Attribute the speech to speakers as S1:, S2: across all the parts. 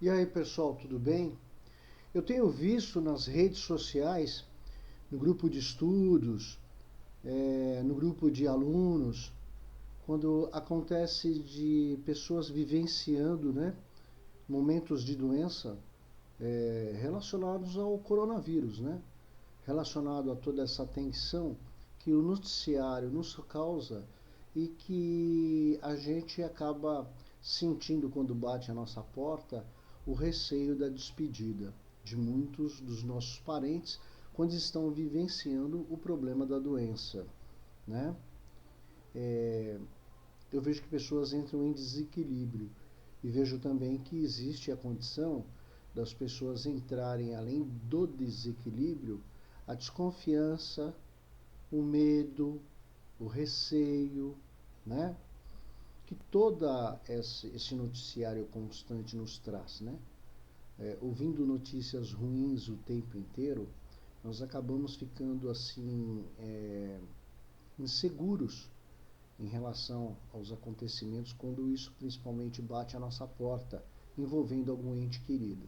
S1: E aí, pessoal, tudo bem? Eu tenho visto nas redes sociais, no grupo de estudos, no grupo de alunos, quando acontece de pessoas vivenciando, né, momentos de doença relacionados ao coronavírus, né? Relacionado a toda essa tensão que o noticiário nos causa e que a gente acaba sentindo quando bate a nossa porta o receio da despedida de muitos dos nossos parentes quando estão vivenciando o problema da doença, né? Eu vejo que pessoas entram em desequilíbrio e vejo também que existe a condição das pessoas entrarem, além do desequilíbrio, a desconfiança, o medo, o receio, né? Que toda esse noticiário constante nos traz, né? Ouvindo notícias ruins o tempo inteiro, nós acabamos ficando assim inseguros em relação aos acontecimentos quando isso principalmente bate à nossa porta, envolvendo algum ente querido.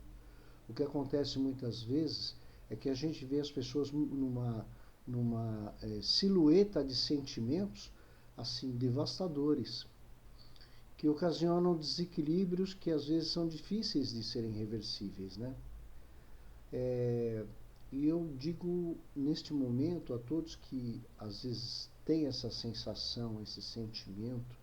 S1: O que acontece muitas vezes é que a gente vê as pessoas numa silhueta de sentimentos assim devastadores, que ocasionam desequilíbrios que às vezes são difíceis de serem reversíveis, né? E eu digo neste momento a todos que às vezes têm essa sensação, esse sentimento,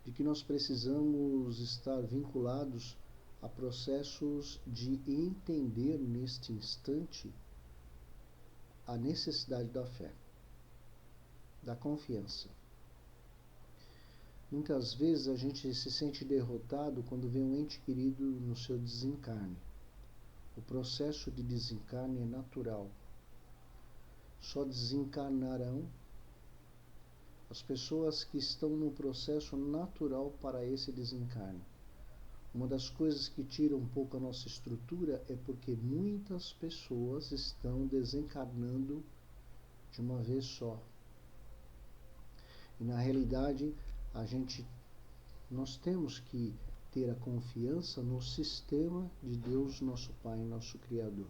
S1: de que nós precisamos estar vinculados a processos de entender neste instante a necessidade da fé, da confiança. Muitas vezes a gente se sente derrotado quando vê um ente querido no seu desencarne. O processo de desencarne é natural. Só desencarnarão as pessoas que estão no processo natural para esse desencarne. Uma das coisas que tira um pouco a nossa estrutura é porque muitas pessoas estão desencarnando de uma vez só. E na realidade, nós temos que ter a confiança no sistema de Deus, nosso Pai, nosso Criador.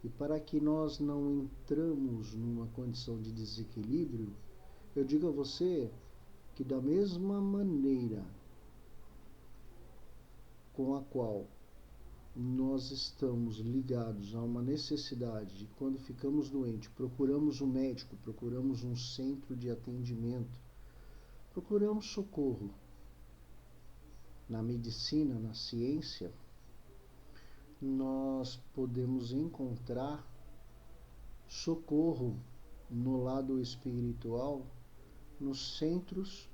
S1: E para que nós não entramos numa condição de desequilíbrio, eu digo a você que da mesma maneira com a qual nós estamos ligados a uma necessidade de quando ficamos doentes, procuramos um médico, procuramos um centro de atendimento, procuramos socorro na medicina, na ciência, nós podemos encontrar socorro no lado espiritual, nos centros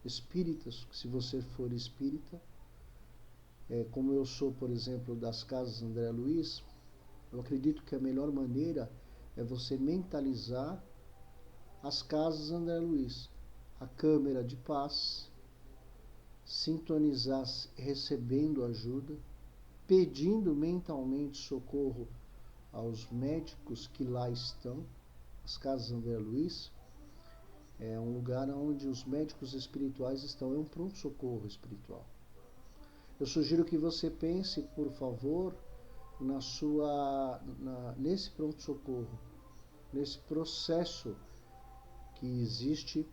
S1: espíritas, se você for espírita, como eu sou, por exemplo, das Casas André Luiz, eu acredito que a melhor maneira é você mentalizar as Casas André Luiz, a câmera de paz, sintonizar recebendo ajuda, pedindo mentalmente socorro aos médicos que lá estão. As Casas André Luiz é um lugar onde os médicos espirituais estão, é um pronto-socorro espiritual. Eu sugiro que você pense, por favor, nesse pronto-socorro, nesse processo que existe,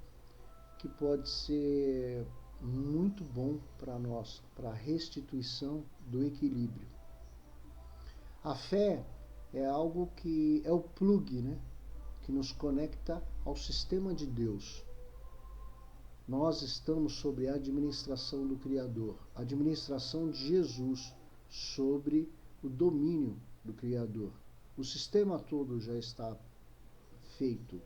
S1: que pode ser muito bom para nós, para a restituição do equilíbrio. A fé é algo que é o plug, né, que nos conecta ao sistema de Deus. Nós estamos sob a administração do Criador, a administração de Jesus sobre o domínio do Criador. O sistema todo já está feito.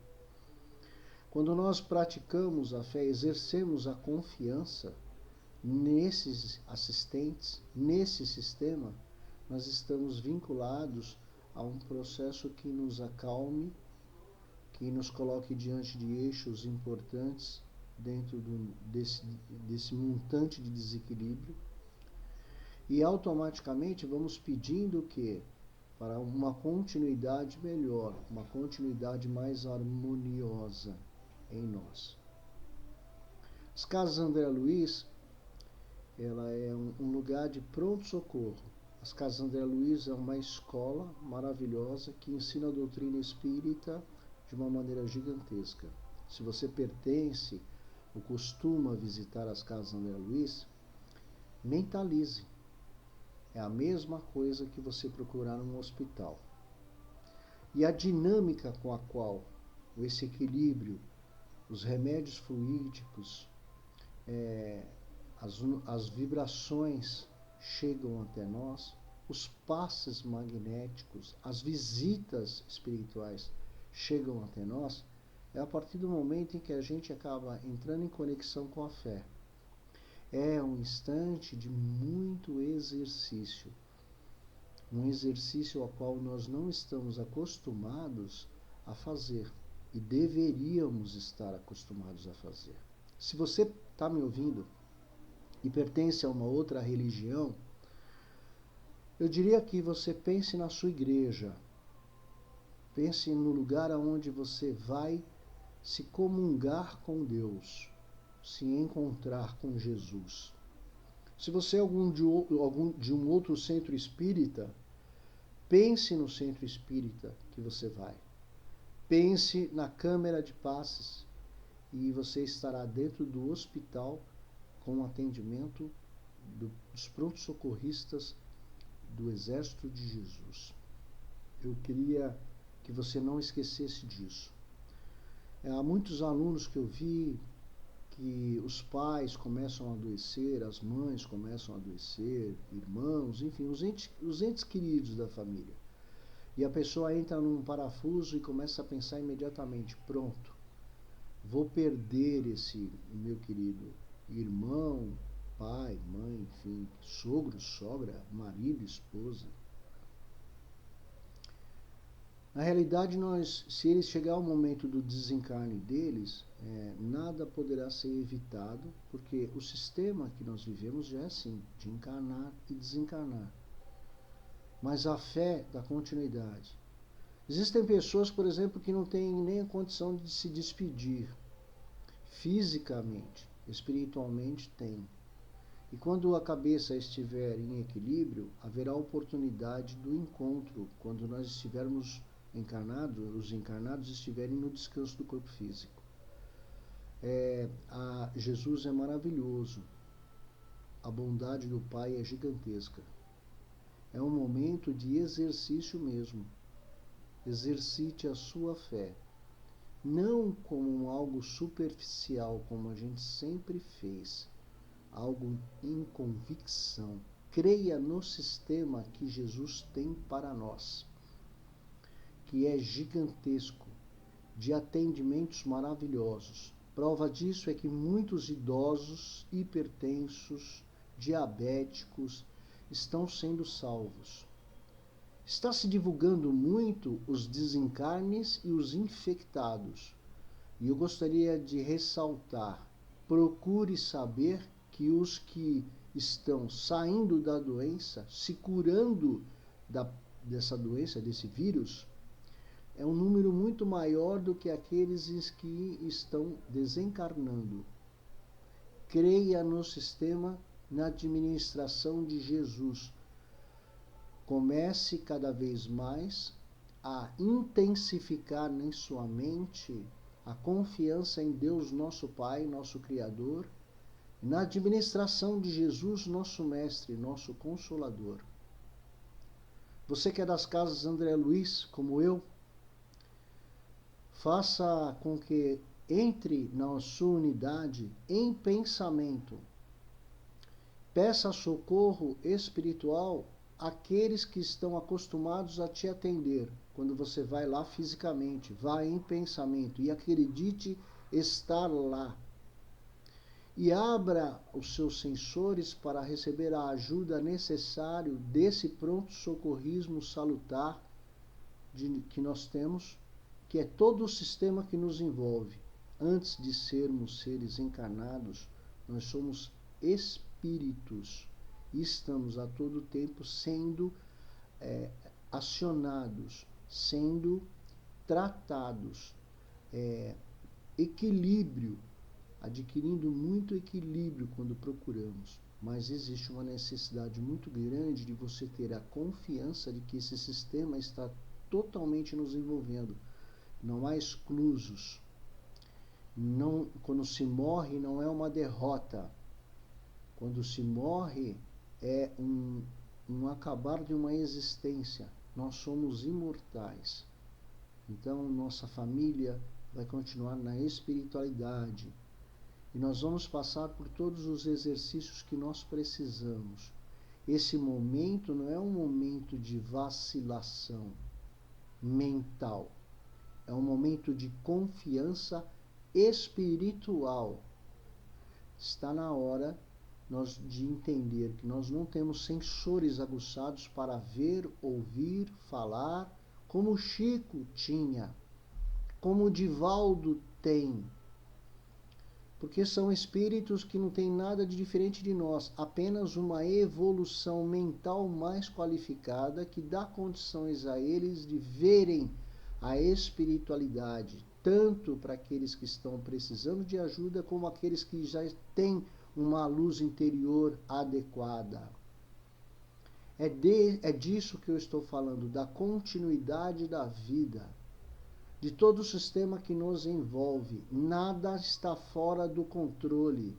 S1: Quando nós praticamos a fé, exercemos a confiança nesses assistentes, nesse sistema, nós estamos vinculados a um processo que nos acalme, que nos coloque diante de eixos importantes dentro desse montante de desequilíbrio, e automaticamente vamos pedindo o quê? Para uma continuidade melhor, uma continuidade mais harmoniosa em nós. As Casas André Luiz ela é um lugar de pronto-socorro. As Casas André Luiz é uma escola maravilhosa que ensina a doutrina espírita de uma maneira gigantesca. Se você pertence ou costuma visitar as Casas André Luiz, mentalize. É a mesma coisa que você procurar num hospital. E a dinâmica com a qual esse equilíbrio, os remédios fluídicos, as vibrações chegam até nós, os passes magnéticos, as visitas espirituais chegam até nós, é a partir do momento em que a gente acaba entrando em conexão com a fé. É um instante de muito exercício. Um exercício ao qual nós não estamos acostumados a fazer e deveríamos estar acostumados a fazer. Se você está me ouvindo e pertence a uma outra religião, eu diria que você pense na sua igreja, pense no lugar aonde você vai se comungar com Deus, se encontrar com Jesus. Se você é de um outro centro espírita, pense no centro espírita que você vai. Pense na câmara de passes e você estará dentro do hospital com o atendimento dos pronto-socorristas do Exército de Jesus. Eu queria que você não esquecesse disso. Há muitos alunos que eu vi que os pais começam a adoecer, as mães começam a adoecer, irmãos, enfim, os entes queridos da família. E a pessoa entra num parafuso e começa a pensar imediatamente, pronto, vou perder esse meu querido irmão, pai, mãe, enfim, sogro, sogra, marido, esposa. Na realidade, se eles chegar ao momento do desencarne deles, nada poderá ser evitado, porque o sistema que nós vivemos já é assim, de encarnar e desencarnar. Mas a fé dá continuidade. Existem pessoas, por exemplo, que não têm nem a condição de se despedir fisicamente, espiritualmente tem. E quando a cabeça estiver em equilíbrio, haverá oportunidade do encontro, quando nós estivermos encarnados, os encarnados estiverem no descanso do corpo físico. Jesus é maravilhoso, a bondade do Pai é gigantesca. É um momento de exercício mesmo. Exercite a sua fé, não como algo superficial, como a gente sempre fez, algo em convicção. Creia no sistema que Jesus tem para nós, que é gigantesco, de atendimentos maravilhosos. Prova disso é que muitos idosos, hipertensos, diabéticos estão sendo salvos. Está se divulgando muito os desencarnes e os infectados. E eu gostaria de ressaltar, procure saber que os que estão saindo da doença, se curando dessa doença, desse vírus, é um número muito maior do que aqueles que estão desencarnando. Creia no sistema, na administração de Jesus. Comece cada vez mais a intensificar em sua mente a confiança em Deus, nosso Pai, nosso Criador, na administração de Jesus, nosso Mestre, nosso Consolador. Você que é das Casas André Luiz, como eu, faça com que entre na sua unidade em pensamento. Peça socorro espiritual àqueles que estão acostumados a te atender. Quando você vai lá fisicamente, vá em pensamento e acredite estar lá. E abra os seus sensores para receber a ajuda necessária desse pronto-socorrismo salutar que nós temos, que é todo o sistema que nos envolve. Antes de sermos seres encarnados, nós somos espíritos e estamos a todo tempo sendo acionados, sendo tratados. Equilíbrio. adquirindo muito equilíbrio quando procuramos. Mas existe uma necessidade muito grande de você ter a confiança de que esse sistema está totalmente nos envolvendo. Não há exclusos. Não, quando se morre, não é uma derrota. Quando se morre, é um acabar de uma existência. Nós somos imortais. Então, nossa família vai continuar na espiritualidade. E nós vamos passar por todos os exercícios que nós precisamos. Esse momento não é um momento de vacilação mental. É um momento de confiança espiritual. Está na hora de entender que nós não temos sensores aguçados para ver, ouvir, falar, como o Chico tinha, como o Divaldo tem. Porque são espíritos que não têm nada de diferente de nós, apenas uma evolução mental mais qualificada que dá condições a eles de verem a espiritualidade, tanto para aqueles que estão precisando de ajuda, como aqueles que já têm uma luz interior adequada. É disso que eu estou falando, da continuidade da vida, de todo o sistema que nos envolve. Nada está fora do controle.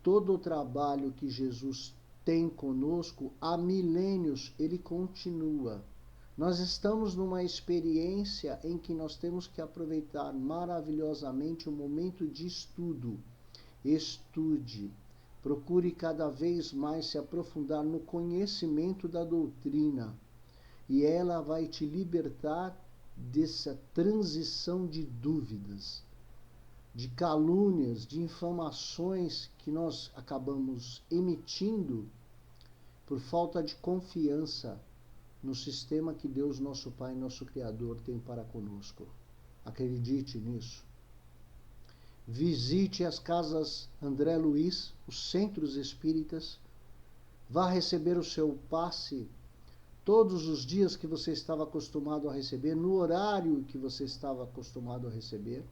S1: Todo o trabalho que Jesus tem conosco há milênios, ele continua. Nós estamos numa experiência em que nós temos que aproveitar maravilhosamente o momento de estudo. Estude, procure cada vez mais se aprofundar no conhecimento da doutrina, e ela vai te libertar dessa transição de dúvidas, de calúnias, de infamações que nós acabamos emitindo por falta de confiança no sistema que Deus, nosso Pai, nosso Criador, tem para conosco. Acredite nisso. Visite as casas André Luiz, os centros espíritas. Vá receber o seu passe todos os dias que você estava acostumado a receber, no horário que você estava acostumado a receber.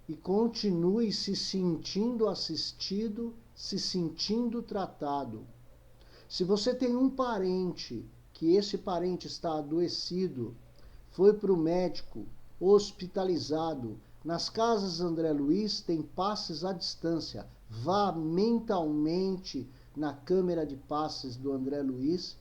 S1: E continue se sentindo assistido, se sentindo tratado. Se você tem um parente, que esse parente está adoecido, foi para o médico, hospitalizado, nas casas André Luiz tem passes à distância. Vá mentalmente na câmera de passes do André Luiz,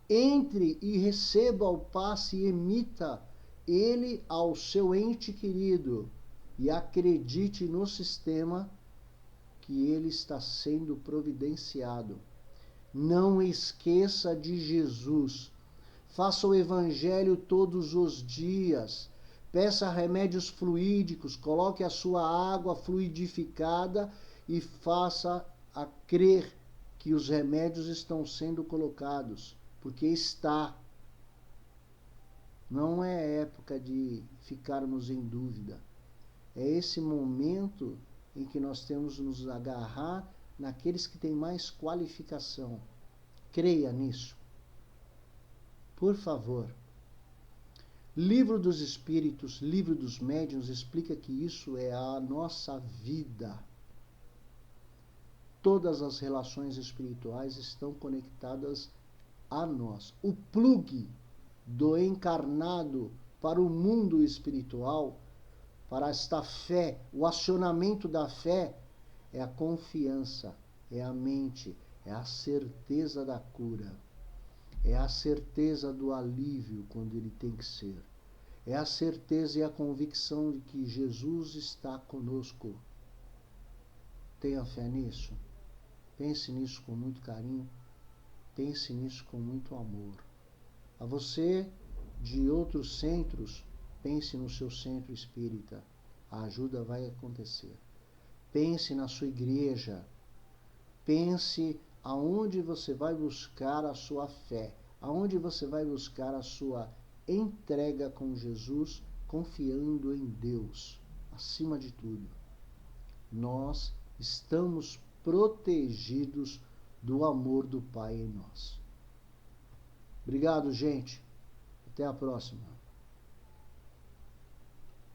S1: entre e receba o passe e emita ele ao seu ente querido. E acredite no sistema que ele está sendo providenciado. Não esqueça de Jesus. Faça o evangelho todos os dias. Peça remédios fluídicos. Coloque a sua água fluidificada e faça a crer que os remédios estão sendo colocados. Porque está. Não é época de ficarmos em dúvida. É esse momento em que nós temos que nos agarrar naqueles que têm mais qualificação. Creia nisso. Por favor. Livro dos Espíritos, Livro dos Médiuns explica que isso é a nossa vida. Todas as relações espirituais estão conectadas a nós. O plug do encarnado para o mundo espiritual, para esta fé, o acionamento da fé, é a confiança, é a mente, é a certeza da cura, é a certeza do alívio quando ele tem que ser, é a certeza e a convicção de que Jesus está conosco. Tenha fé nisso, pense nisso com muito carinho, pense nisso com muito amor. A você de outros centros, pense no seu centro espírita, a ajuda vai acontecer. Pense na sua igreja, pense aonde você vai buscar a sua fé, aonde você vai buscar a sua entrega com Jesus, confiando em Deus, acima de tudo. Nós estamos protegidos do amor do Pai em nós. Obrigado, gente. Até a próxima.